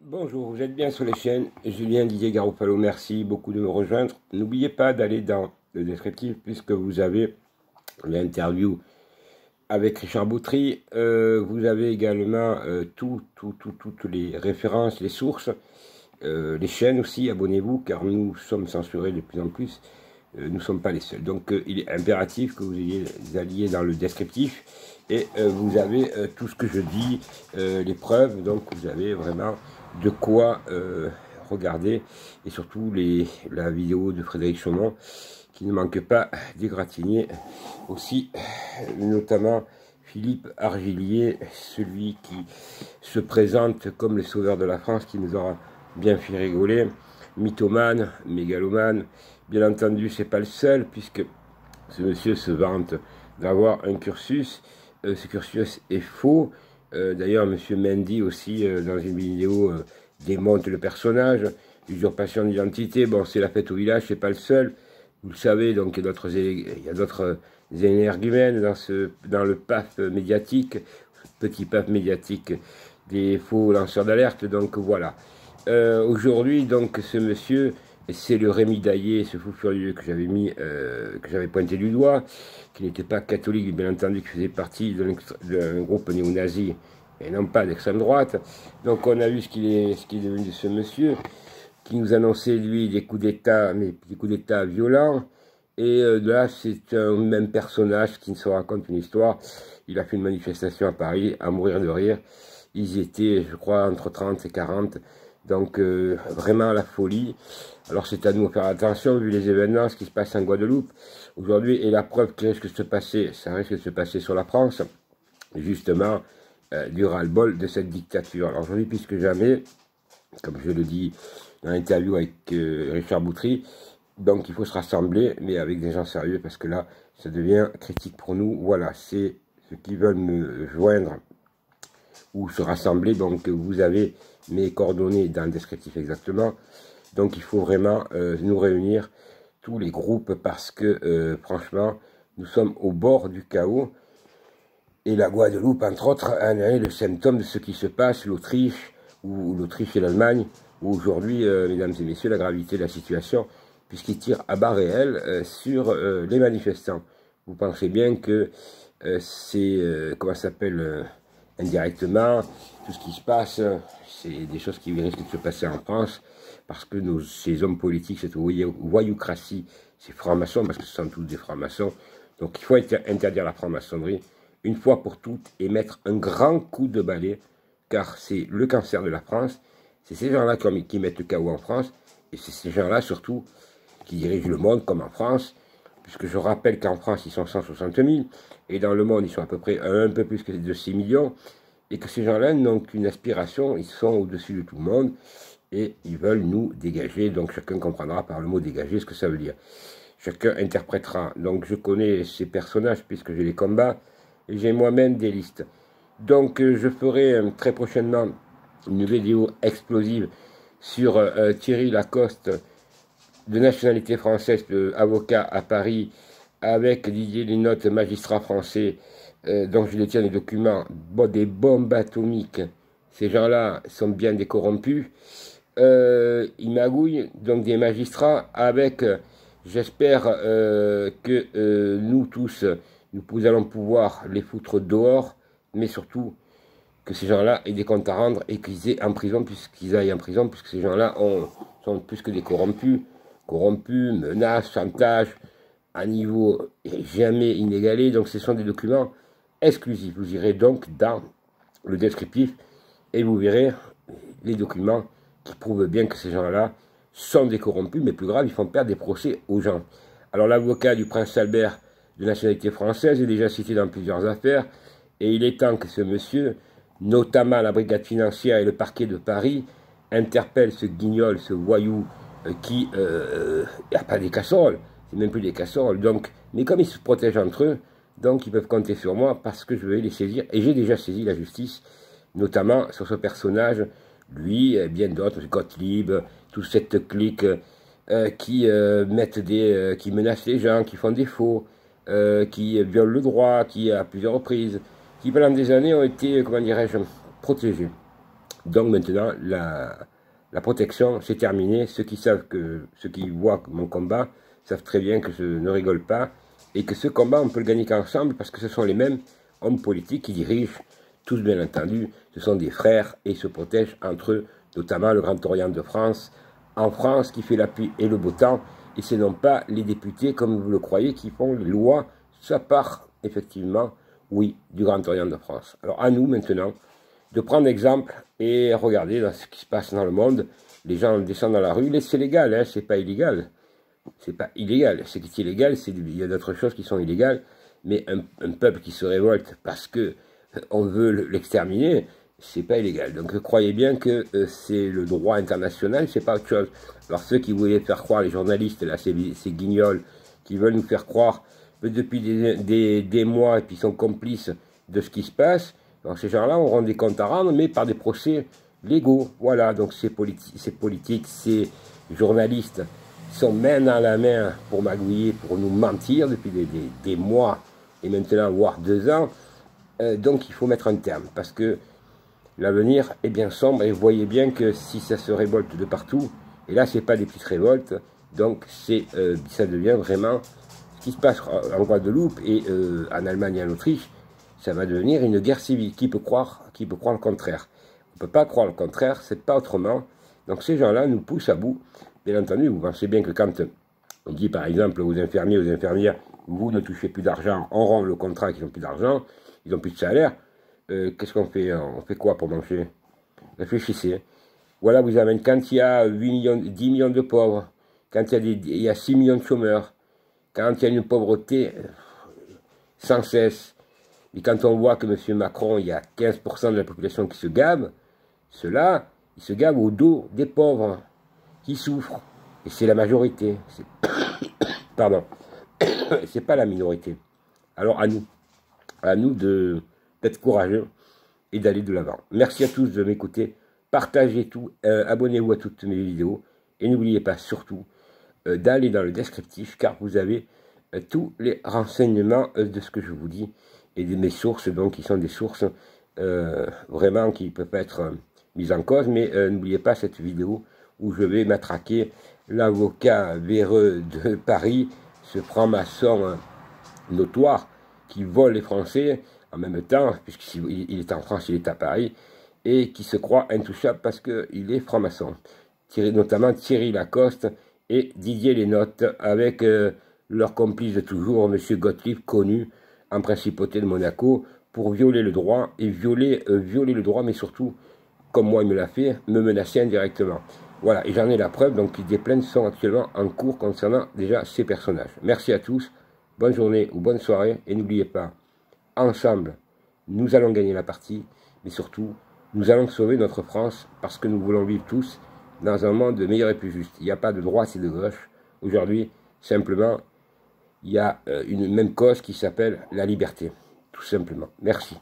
Bonjour, vous êtes bien sur les chaînes Julien Didier Garofalo, merci beaucoup de me rejoindre. N'oubliez pas d'aller dans le descriptif puisque vous avez l'interview avec Richard Boutry. Vous avez également toutes les références, les sources, les chaînes aussi. Abonnez-vous car nous sommes censurés de plus en plus. Nous ne sommes pas les seuls. Donc il est impératif que vous alliez dans le descriptif et vous avez tout ce que je dis, les preuves. Donc vous avez vraiment de quoi regarder et surtout la vidéo de Frédéric Chaumont qui ne manque pas d'égratigner aussi, notamment Philippe Argillier, celui qui se présente comme le sauveur de la France, qui nous aura bien fait rigoler, mythomane, mégalomane. Bien entendu, c'est pas le seul, puisque ce monsieur se vante d'avoir un cursus. Ce cursus est faux. D'ailleurs, monsieur Mendy aussi, dans une vidéo, démonte le personnage. Usurpation d'identité, bon, c'est la fête au village, c'est pas le seul. Vous le savez, donc il y a d'autres énergumènes dans le PAF médiatique, petit PAF médiatique des faux lanceurs d'alerte. Donc voilà. Aujourd'hui, donc, ce monsieur, c'est le Rémi Daillé, ce fou furieux que j'avais pointé du doigt, qui n'était pas catholique, bien entendu, qui faisait partie d'un groupe néo-nazi et non pas d'extrême droite. Donc on a vu ce qu'il est devenu de ce monsieur, qui nous annonçait, lui, des coups d'État, mais des coups d'État violents. Et là, c'est un même personnage qui se raconte une histoire. Il a fait une manifestation à Paris, à mourir de rire. Ils étaient, je crois, entre 30 et 40. Donc, vraiment la folie. Alors, c'est à nous de faire attention, vu les événements, ce qui se passe en Guadeloupe aujourd'hui. Et la preuve qui risque de se passer, ça risque de se passer sur la France, justement, du ras-le-bol de cette dictature. Alors, aujourd'hui, plus que jamais, comme je le dis dans l'interview avec Richard Boutry, donc il faut se rassembler, mais avec des gens sérieux, parce que là, ça devient critique pour nous. Voilà, c'est ceux qui veulent me joindre ou se rassembler. Donc vous avez mes coordonnées dans le descriptif exactement. Donc il faut vraiment nous réunir, tous les groupes, parce que franchement, nous sommes au bord du chaos. Et la Guadeloupe, entre autres, en est le symptôme de ce qui se passe, l'Autriche, ou l'Autriche et l'Allemagne, où aujourd'hui, mesdames et messieurs, la gravité de la situation, puisqu'ils tirent à balles réelles sur les manifestants. Vous pensez bien que c'est, comment ça s'appelle, indirectement, tout ce qui se passe, c'est des choses qui risquent de se passer en France, parce que ces hommes politiques, cette voyoucratie, ces francs-maçons, parce que ce sont tous des francs-maçons, donc il faut interdire la franc-maçonnerie, une fois pour toutes, et mettre un grand coup de balai, car c'est le cancer de la France, c'est ces gens-là qui mettent le chaos en France, et c'est ces gens-là surtout qui dirigent le monde comme en France, puisque je rappelle qu'en France ils sont 160 000, et dans le monde ils sont à peu près un peu plus que de 6 millions, et que ces gens-là n'ont qu'une aspiration, ils sont au-dessus de tout le monde, et ils veulent nous dégager, donc chacun comprendra par le mot dégager ce que ça veut dire. Chacun interprétera, donc je connais ces personnages puisque je les combats, et j'ai moi-même des listes. Donc je ferai très prochainement une vidéo explosive sur Thierry Lacoste, de nationalité française, avocat à Paris, avec Didier Linotte, magistrat français, dont je détiens les documents, des bombes atomiques. Ces gens-là sont bien des corrompus. Ils magouillent, donc des magistrats, avec, j'espère que nous tous, nous allons pouvoir les foutre dehors, mais surtout que ces gens-là aient des comptes à rendre et qu'ils aient en prison, puisqu'ils aillent en prison, puisque ces gens-là sont plus que des corrompus, menaces, chantage, à niveau jamais inégalé. Donc ce sont des documents exclusifs. Vous irez donc dans le descriptif et vous verrez les documents qui prouvent bien que ces gens-là sont des corrompus, mais plus grave, ils font perdre des procès aux gens. Alors l'avocat du prince Albert, de nationalité française, est déjà cité dans plusieurs affaires, et il est temps que ce monsieur, notamment la brigade financière et le parquet de Paris, interpelle ce guignol, ce voyou, qui n'a pas des casseroles, c'est même plus des casseroles. Donc, mais comme ils se protègent entre eux, donc ils peuvent compter sur moi parce que je vais les saisir, et j'ai déjà saisi la justice, notamment sur ce personnage, lui, et bien d'autres, Gottlieb, toute cette clique qui qui menacent les gens, qui font des faux, qui violent le droit, qui à plusieurs reprises, qui pendant des années ont été, comment dirais-je, protégés. Donc maintenant, la protection, c'est terminé. Ceux qui voient mon combat savent très bien que je ne rigole pas et que ce combat, on peut le gagner qu'ensemble parce que ce sont les mêmes hommes politiques qui dirigent, tous bien entendu, ce sont des frères et ils se protègent entre eux, notamment le Grand Orient de France, en France qui fait la pluie et le beau temps, et ce non pas les députés, comme vous le croyez, qui font les lois. Ça part, effectivement, oui, du Grand Orient de France. Alors à nous, maintenant, de prendre exemple et regarder dans ce qui se passe dans le monde. Les gens descendent dans la rue, c'est légal, hein, c'est pas illégal. C'est pas illégal. Ce qui est illégal, il y a d'autres choses qui sont illégales, mais un peuple qui se révolte parce que on veut l'exterminer, c'est pas illégal. Donc croyez bien que c'est le droit international, c'est pas autre chose. Alors ceux qui voulaient faire croire, les journalistes, là, ces guignols, qui veulent nous faire croire depuis des mois et puis sont complices de ce qui se passe, donc ces gens-là auront des comptes à rendre, mais par des procès légaux. Voilà, donc ces politiques, ces journalistes sont main dans la main pour magouiller, pour nous mentir depuis des mois et maintenant voire 2 ans. Donc il faut mettre un terme parce que l'avenir est bien sombre et vous voyez bien que si ça se révolte de partout, et là c'est pas des petites révoltes, donc ça devient vraiment ce qui se passe en Guadeloupe et en Allemagne et en Autriche, ça va devenir une guerre civile. Qui peut croire le contraire? On ne peut pas croire le contraire, c'est pas autrement. Donc ces gens-là nous poussent à bout. Bien entendu, vous pensez bien que quand on dit par exemple aux infirmiers, aux infirmières, vous ne touchez plus d'argent, on rompt le contrat qu'ils n'ont plus d'argent, ils n'ont plus de salaire, qu'est-ce qu'on fait? On fait quoi pour manger? Réfléchissez. Voilà, vous avez, quand il y a 8 millions, 10 millions de pauvres, quand il y a 6 millions de chômeurs, quand il y a une pauvreté sans cesse, et quand on voit que M. Macron, il y a 15% de la population qui se gave, ceux-là, ils se gavent au dos des pauvres qui souffrent. Et c'est la majorité. Pardon. C'est pas la minorité. Alors à nous d'être courageux et d'aller de l'avant. Merci à tous de m'écouter. Partagez tout. Abonnez-vous à toutes mes vidéos. Et n'oubliez pas surtout d'aller dans le descriptif car vous avez tous les renseignements de ce que je vous dis et de mes sources, donc qui sont des sources vraiment qui ne peuvent pas être mises en cause, mais n'oubliez pas cette vidéo où je vais matraquer l'avocat véreux de Paris, ce franc-maçon notoire qui vole les Français en même temps, puisqu'il est en France, il est à Paris, et qui se croit intouchable parce qu'il est franc-maçon. Notamment Thierry Lacoste et Didier Lénotte, avec leur complice de toujours, M. Gottlieb, connu en principauté de Monaco, pour violer le droit, et violer le droit, mais surtout, comme moi il me l'a fait, me menacer indirectement. Voilà, et j'en ai la preuve, donc des plaintes sont actuellement en cours concernant déjà ces personnages. Merci à tous, bonne journée ou bonne soirée, et n'oubliez pas, ensemble, nous allons gagner la partie, mais surtout, nous allons sauver notre France, parce que nous voulons vivre tous dans un monde meilleur et plus juste. Il n'y a pas de droite et de gauche. Aujourd'hui, simplement, il y a une même cause qui s'appelle la liberté, tout simplement. Merci.